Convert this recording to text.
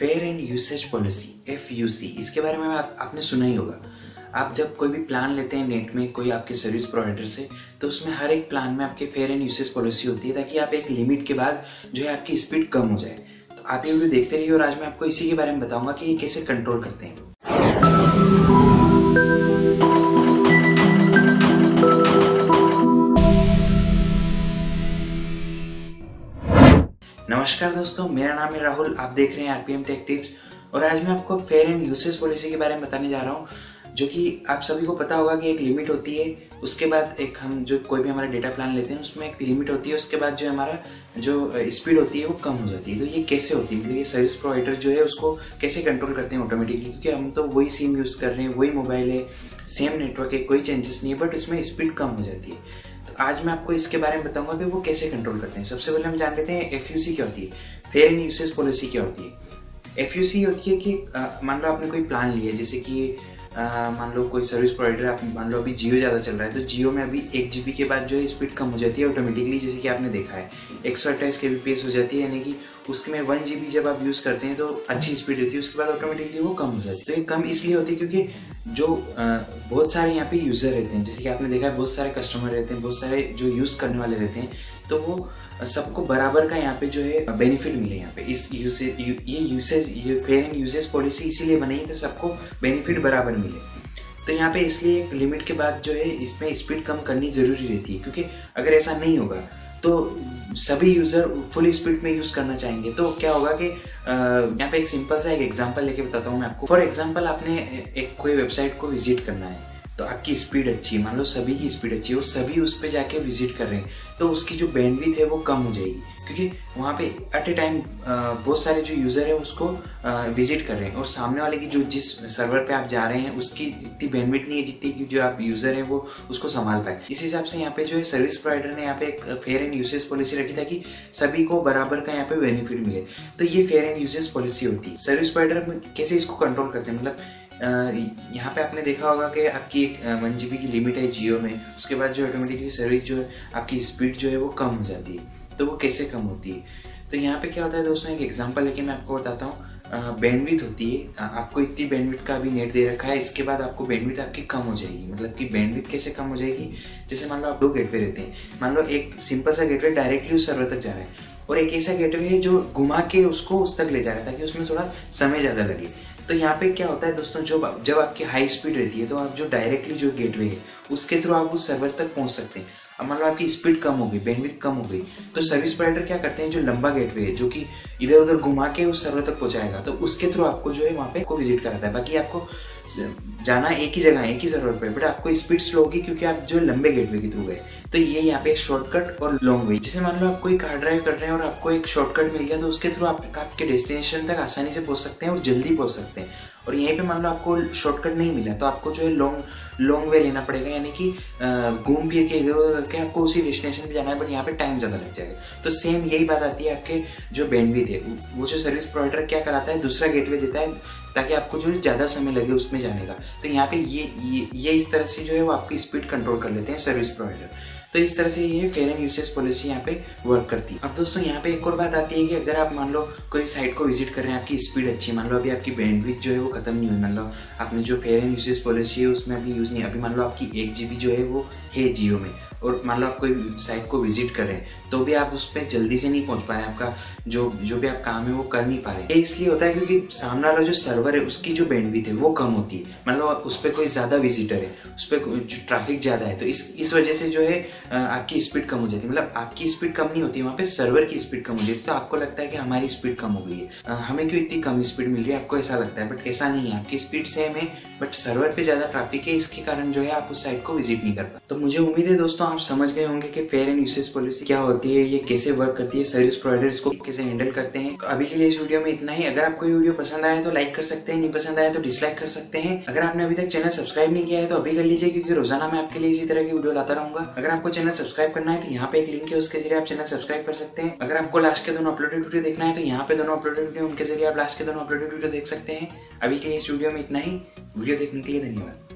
Fair and usage policy FUC, इसके बारे में आपने सुना ही होगा। आप जब कोई भी प्लान लेते हैं नेट में कोई आपके सर्विस प्रोवाइडर से, तो उसमें हर एक प्लान में आपके फेयर एंड यूसेज पॉलिसी होती है, ताकि आप एक लिमिट के बाद जो है आपकी स्पीड कम हो जाए। तो आप ये वीडियो देखते रहिए और आज मैं आपको इसी के बारे में बताऊंगा कि ये कैसे कंट्रोल करते हैं। नमस्कार दोस्तों, मेरा नाम है राहुल, आप देख रहे हैं RPM टेक टिप्स और आज मैं आपको फेयर एंड यूसेज पॉलिसी के बारे में बताने जा रहा हूँ, जो कि आप सभी को पता होगा कि एक लिमिट होती है। उसके बाद एक हम जो कोई भी हमारा डेटा प्लान लेते हैं उसमें एक लिमिट होती है, उसके बाद जो हमारा जो स्पीड होती है वो कम हो जाती है। तो ये कैसे होती है, मतलब ये सर्विस प्रोवाइडर जो है उसको कैसे कंट्रोल करते हैं ऑटोमेटिकली, क्योंकि हम तो वही सिम यूज़ कर रहे हैं, वही मोबाइल है, सेम नेटवर्क है, कोई चेंजेस नहीं है, बट उसमें स्पीड कम हो जाती है। तो आज मैं आपको इसके बारे में बताऊंगा कि वो कैसे कंट्रोल करते हैं। सबसे पहले हम जान लेते हैं FUC क्या होती है, फेयर एंड यूसेज पॉलिसी क्या होती है। FUC होती है कि मान लो आपने कोई प्लान लिया है, जैसे कि मान लो कोई सर्विस प्रोवाइडर, आप मान लो अभी जियो ज़्यादा चल रहा है, तो जियो में अभी 1 GB के बाद जो है स्पीड कम हो जाती है ऑटोमेटिकली, जैसे कि आपने देखा है 128 kbps हो जाती है, यानी कि उसके में 1 GB जब आप यूज़ करते हैं तो अच्छी स्पीड होती है, उसके बाद ऑटोमेटिकली वो कम हो जाती है। तो ये कम इसलिए होती है क्योंकि जो बहुत सारे यहाँ पे यूज़र रहते हैं, जैसे कि आपने देखा है बहुत सारे कस्टमर रहते हैं, बहुत सारे जो यूज़ करने वाले रहते हैं, तो वो सबको बराबर का यहाँ पे जो है बेनिफिट मिले। यहाँ पे इस ये फेयर एंड यूसेज पॉलिसी इसीलिए बनाई तो सबको बेनिफिट बराबर मिले। तो यहाँ पे इसलिए एक लिमिट के बाद जो है इसमें स्पीड कम करनी ज़रूरी रहती है, क्योंकि अगर ऐसा नहीं होगा तो सभी यूज़र फुल स्पीड में यूज़ करना चाहेंगे। तो क्या होगा कि यहाँ पे एक सिंपल सा एक एग्जांपल लेके बताता हूँ मैं आपको। फॉर एग्जांपल आपने एक कोई वेबसाइट को विजिट करना है, तो आपकी स्पीड अच्छी है, मान लो सभी की स्पीड अच्छी है और सभी उस पर जाके विजिट कर रहे हैं, तो उसकी जो बैंडविड्थ है वो कम हो जाएगी, क्योंकि वहाँ पे एट ए टाइम बहुत सारे जो यूज़र है उसको विजिट कर रहे हैं और सामने वाले की जो जिस सर्वर पे आप जा रहे हैं उसकी इतनी बैंडविड्थ नहीं है जितनी कि जो आप यूज़र है वो उसको संभाल पाए। इस हिसाब से यहाँ पे जो है सर्विस प्रोवाइडर ने यहाँ पे एक फेयर एंड यूसेज पॉलिसी रखी ताकि सभी को बराबर का यहाँ पे बेनिफिट मिले। तो ये फेयर एंड यूसेज पॉलिसी होती है। सर्विस प्रोवाइडर कैसे इसको कंट्रोल करते हैं, मतलब यहाँ पे आपने देखा होगा कि आपकी एक 1 GB की लिमिट है जियो में, उसके बाद जो ऑटोमेटिकली सर्विस जो है आपकी स्पीड जो है वो कम हो जाती है। तो वो कैसे कम होती है, तो यहाँ पे क्या होता है दोस्तों, एक एग्जांपल लेके मैं आपको बताता हूँ। बैंडविड्थ होती है, आपको इतनी बैंडविड्थ का अभी नेट दे रखा है, इसके बाद आपको बैंडविड्थ आपकी कम हो जाएगी। मतलब कि बैंडविड्थ कैसे कम हो जाएगी, जैसे मान लो आप 2 गेटवे रहते हैं, मान लो एक सिंपल सा गेटवे डायरेक्टली उस सर्वर तक जा रहा है और एक ऐसा गेटवे है जो घुमा के उसको उस तक ले जा रहा है ताकि उसमें थोड़ा समय ज़्यादा लगे। तो यहाँ पे क्या होता है दोस्तों, जब आपकी हाई स्पीड रहती है तो आप जो डायरेक्टली जो गेटवे है उसके थ्रू आप उस सर्वर तक पहुँच सकते हैं। अब मान लो आपकी स्पीड कम हो गई, बैंडविड्थ कम हो गई, तो सर्विस प्रोवाइडर क्या करते हैं, जो लंबा गेटवे है जो कि इधर उधर घुमा के उस सर्वर तक पहुँचाएगा, तो उसके थ्रू आपको जो है वहाँ पे को विजिट कराता है। बाकी आपको जाना एक ही जगह, एक ही सर्वर पे, बट आपको स्पीड स्लो होगी क्योंकि आप जो लंबे गेटवे के थ्रू गए। तो ये यहाँ पे शॉर्टकट और लॉन्ग वे, जैसे मान लो आप कोई कार ड्राइव कर रहे हैं और आपको एक शॉर्टकट मिल गया, तो उसके थ्रू आप आपके डेस्टिनेशन तक आसानी से पहुंच सकते हैं और जल्दी पहुंच सकते हैं। और यहीं पे मान लो आपको शॉर्टकट नहीं मिला तो आपको जो है लॉन्ग वे लेना पड़ेगा, यानी कि घूम फिर के इधर उधर करके आपको उसी डेस्टिनेशन पे जाना है, बट यहाँ पे टाइम ज़्यादा लग जाएगा। तो सेम यही बात आती है आपके जो बैंडविड्थ है, वो जो सर्विस प्रोवाइडर क्या कराता है, दूसरा गेटवे देता है ताकि आपको जो ज़्यादा समय लगे उसमें जाने का। तो यहाँ पे ये इस तरह से जो है वो आपकी स्पीड कंट्रोल कर लेते हैं सर्विस प्रोवाइडर। तो इस तरह से ये फेयर एंड यूसेज पॉलिसी यहाँ पे वर्क करती है। अब दोस्तों यहाँ पे एक और बात आती है कि अगर आप मान लो कोई साइट को विजिट कर रहे हैं, आपकी स्पीड अच्छी है, मान लो अभी आपकी बैंडविड्थ जो है वो खत्म नहीं हुई, मान लो आपने जो फेयर एंड यूसेज पॉलिसी है उसमें अभी यूज़ नहीं, अभी मान लो आपकी 1 GB जो है वो है जियो में, और मान लो आप कोई साइट को विजिट कर रहे हैं तो भी आप उस पर जल्दी से नहीं पहुंच पा रहे हैं, आपका जो भी आप काम है वो कर नहीं पा रहे हैं। ये इसलिए होता है क्योंकि सामने वाला जो सर्वर है उसकी जो बैंडविड्थ है वो कम होती है, मान लो उस पर कोई ज़्यादा विजिटर है, उस पर जो ट्रैफिक ज़्यादा है, तो इस वजह से जो है आपकी स्पीड कम हो जाती है। मतलब आपकी स्पीड कम नहीं होती, वहाँ पे सर्वर की स्पीड कम हो जाती है। तो आपको लगता है कि हमारी स्पीड कम हो गई है, हमें क्यों इतनी कम स्पीड मिल रही है, आपको ऐसा लगता है, बट ऐसा नहीं है, आपकी स्पीड सेम है, बट सर्वर पे ज़्यादा ट्रैफिक है, इसके कारण जो है आप उस साइट को विजिट नहीं कर पाते। तो मुझे उम्मीद है दोस्तों आप समझ गए होंगे कि फेयर एंड यूसेज पॉलिसी क्या होती है, ये कैसे वर्क करती है, सर्विस प्रोवाइडर इसको कैसे हैंडल करते हैं। तो अभी के लिए इस वीडियो में इतना ही। अगर आपको ये वीडियो पसंद आया तो लाइक कर सकते हैं, नहीं पसंद आया तो डिसलाइक कर सकते हैं। अगर आपने अभी तक चैनल सब्सक्राइब नहीं किया है तो अभी कर लीजिए, क्योंकि रोजाना मैं आपके लिए इसी तरह की वीडियो लाता रहूंगा। अगर आपको चैनल सब्सक्राइब करना है तो यहाँ पे एक लिंक है, उसके जरिए आप चैनल सब्सक्राइब कर सकते हैं। अगर आपको लास्ट के दोनों अपलोडेड वीडियो देखना है तो यहाँ पे दोनों अपलोडेड वीडियो, उनके जरिए आप लास्ट के दोनों अपलोडेड वीडियो देख सकते हैं। अभी के लिए इस वीडियो में इतना ही। वीडियो देखने के लिए धन्यवाद।